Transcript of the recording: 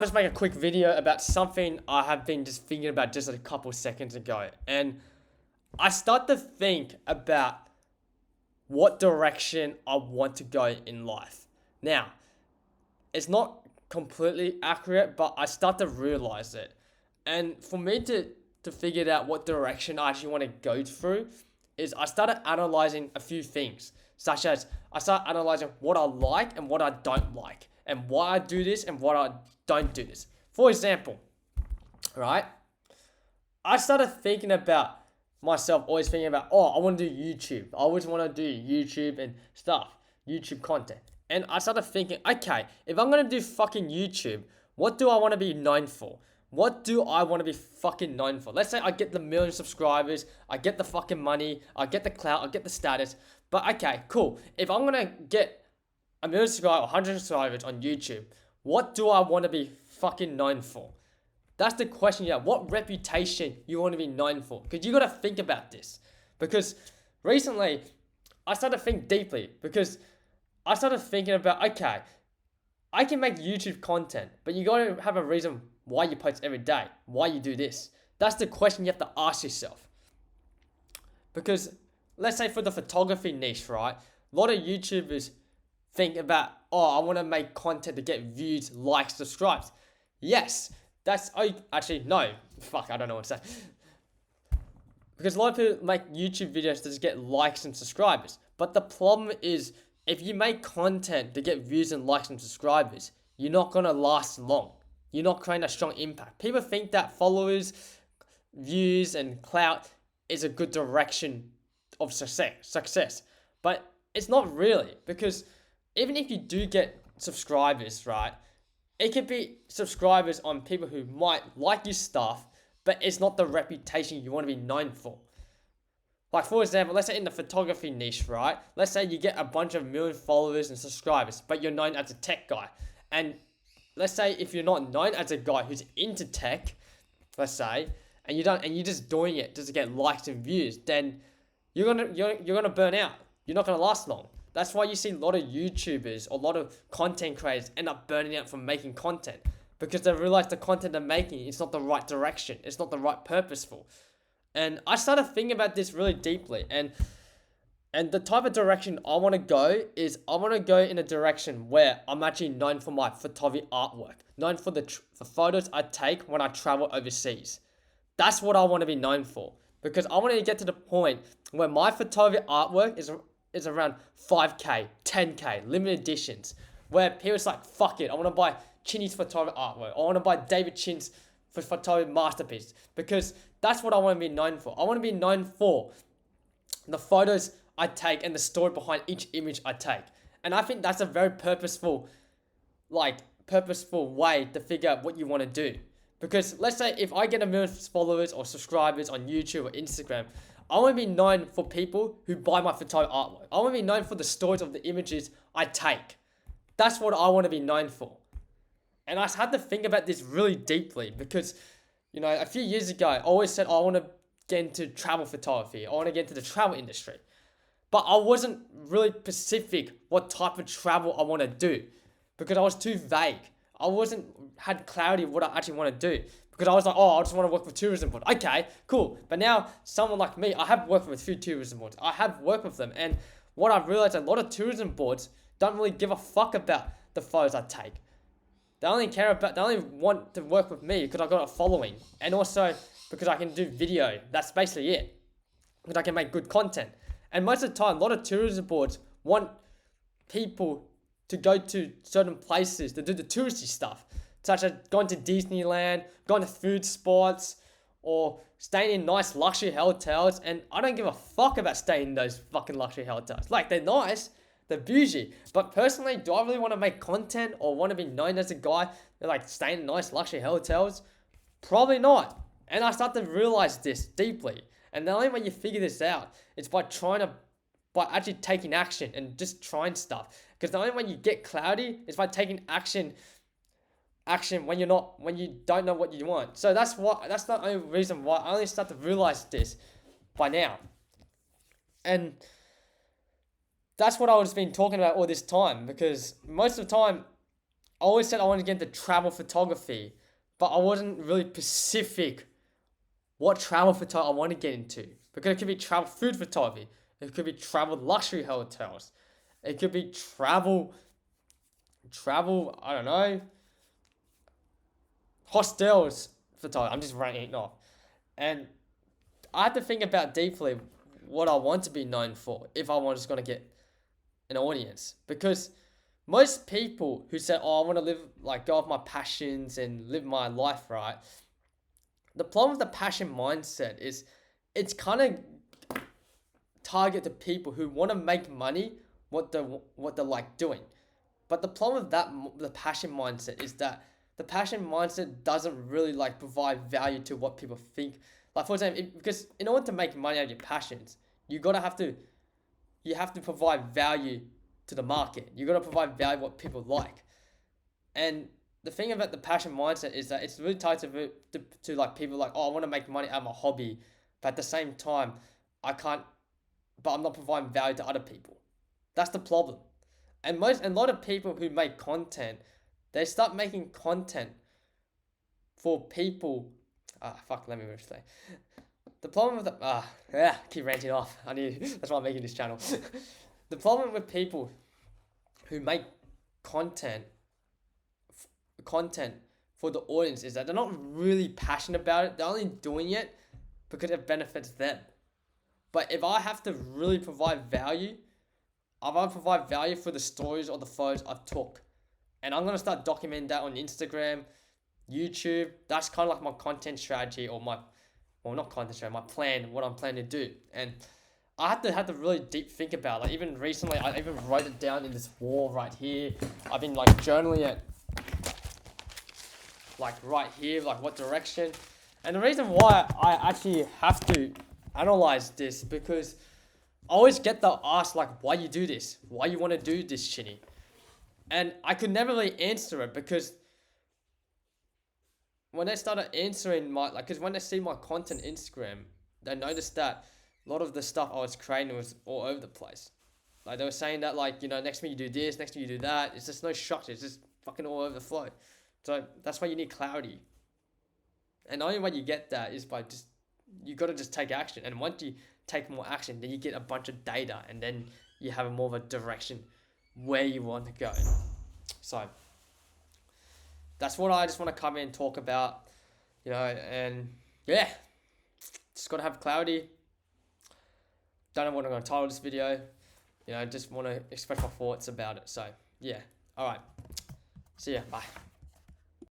Just make a quick video about something I have been just thinking about just a couple seconds ago. And I start to think about what direction I want to go in life. Now, it's not completely accurate, but I start to realize it. And for me to figure out what direction I actually want to go through is I started analyzing a few things, such as I start analyzing what I like and what I don't like, and why I do this and what I don't do this. For example, right? I started thinking about myself, always thinking about, oh, I want to do YouTube. I always want to do YouTube and stuff, YouTube content. And I started thinking, okay, if I'm going to do fucking YouTube, what do I want to be known for? What do I want to be fucking known for? Let's say I get the million subscribers, I get the fucking money, I get the clout, I get the status. But okay, cool. If I'm going to get a million subscribers, 100 subscribers on YouTube, what do I want to be fucking known for? That's the question. Yeah, what reputation you want to be known for? Because you got to think about this. Because recently, I started to think deeply. Because I started thinking about, okay, I can make YouTube content, but you got to have a reason why you post every day, why you do this. That's the question you have to ask yourself. Because let's say for the photography niche, right? A lot of YouTubers think about, oh, I want to make content to get views, likes, subscribes. Yes, that's, oh, actually, no. Fuck, I don't know what to say. Because a lot of people make YouTube videos to just get likes and subscribers. But the problem is, if you make content to get views and likes and subscribers, you're not going to last long. You're not creating a strong impact. People think that followers, views, and clout is a good direction of success. But it's not really, because even if you do get subscribers, right, it could be subscribers on people who might like your stuff, but it's not the reputation you want to be known for. Like, for example, let's say in the photography niche, right? Let's say you get a bunch of million followers and subscribers, but you're known as a tech guy. And let's say if you're not known as a guy who's into tech, let's say, and you're just doing it just to get likes and views, then you're gonna burn out. You're not gonna last long. That's why you see a lot of YouTubers or a lot of content creators end up burning out from making content, because they realize the content they're making is not the right direction. It's not the right purposeful. And I started thinking about this really deeply, and the type of direction I want to go is I want to go in a direction where I'm actually known for my photography artwork, known for the photos I take when I travel overseas. That's what I want to be known for, because I want to get to the point where my photography artwork is around 5K, 10K, limited editions, where people's like, fuck it, I want to buy Chinny's photography artwork. I want to buy David Chin's for photography masterpiece, because that's what I want to be known for. I want to be known for the photos I take and the story behind each image I take. And I think that's a very purposeful way to figure out what you want to do. Because let's say if I get a million followers or subscribers on YouTube or Instagram, I want to be known for people who buy my photography artwork. I want to be known for the stories of the images I take. That's what I want to be known for. And I had to think about this really deeply, because, a few years ago, I always said, I want to get into travel photography. I want to get into the travel industry. But I wasn't really specific what type of travel I want to do, because I was too vague. I wasn't had clarity of what I actually want to do, because I was like, oh, I just want to work with tourism boards. Okay, cool. But now someone like me, I have worked with a few tourism boards. I have worked with them, and what I've realized, a lot of tourism boards don't really give a fuck about the photos I take. They only want to work with me because I got a following, and also because I can do video. That's basically it. Because I can make good content. And most of the time, a lot of tourism boards want people to go to certain places to do the touristy stuff, such as going to Disneyland, going to food spots, or staying in nice luxury hotels. And I don't give a fuck about staying in those fucking luxury hotels. Like, they're nice, they're bougie. But personally, do I really want to make content or want to be known as a guy that like staying in nice luxury hotels? Probably not. And I start to realize this deeply. And the only way you figure this out is by actually taking action and just trying stuff. Because the only way you get clarity is by taking action when you don't know what you want. So that's the only reason why I only start to realize this by now. And that's what I was been talking about all this time, because most of the time I always said I wanted to get into travel photography, but I wasn't really specific what travel photography I want to get into. Because it could be travel food photography, it could be travel luxury hotels, it could be travel, I don't know, hostels photography. I'm just ranting it off. And I had to think about deeply what I want to be known for if I was just going to get an audience. Because most people who say, oh, I want to live, like, go off my passions and live my life right, the problem with the passion mindset is it's kind of target to people who want to make money what they're like doing. But the problem with the passion mindset is that the passion mindset doesn't really like provide value to what people think. Like, for example, because in order to make money out of your passions, you have to provide value to the market. You gotta provide value what people like. And the thing about the passion mindset is that it's really tied to like people like, oh, I want to make money out of my hobby, but at the same time, I can't. But I'm not providing value to other people. That's the problem. And a lot of people who make content, they start making content for people. Fuck. Let me rephrase. The problem with keep ranting off. That's why I'm making this channel. The problem with people who make content for the audience is that they're not really passionate about it. They're only doing it because it benefits them. But if I have to really provide value, I want to provide value for the stories or the photos I took. And I'm going to start documenting that on Instagram, YouTube. That's kind of like my content strategy or not content strategy, my plan, what I'm planning to do. And I had to really deep think about it. Like, even recently, I even wrote it down in this wall right here. I've been like journaling it, like right here, like what direction. And the reason why I actually have to analyze this, because I always get the ask like, why you do this? Why you want to do this, Shinny? And I could never really answer it, because when they started answering because when they see my content Instagram, they noticed that a lot of the stuff I was creating was all over the place. Like, they were saying that, like, next minute you do this, next minute you do that. It's just no structure. It's just fucking all over the flow. So that's why you need clarity. And the only way you get that is by you got to just take action. And once you take more action, then you get a bunch of data, and then you have more of a direction where you want to go. So that's what I just want to come in and talk about, and yeah, just got to have clarity. Don't know what I'm going to title this video, just want to express my thoughts about it. So yeah, all right, see ya, bye.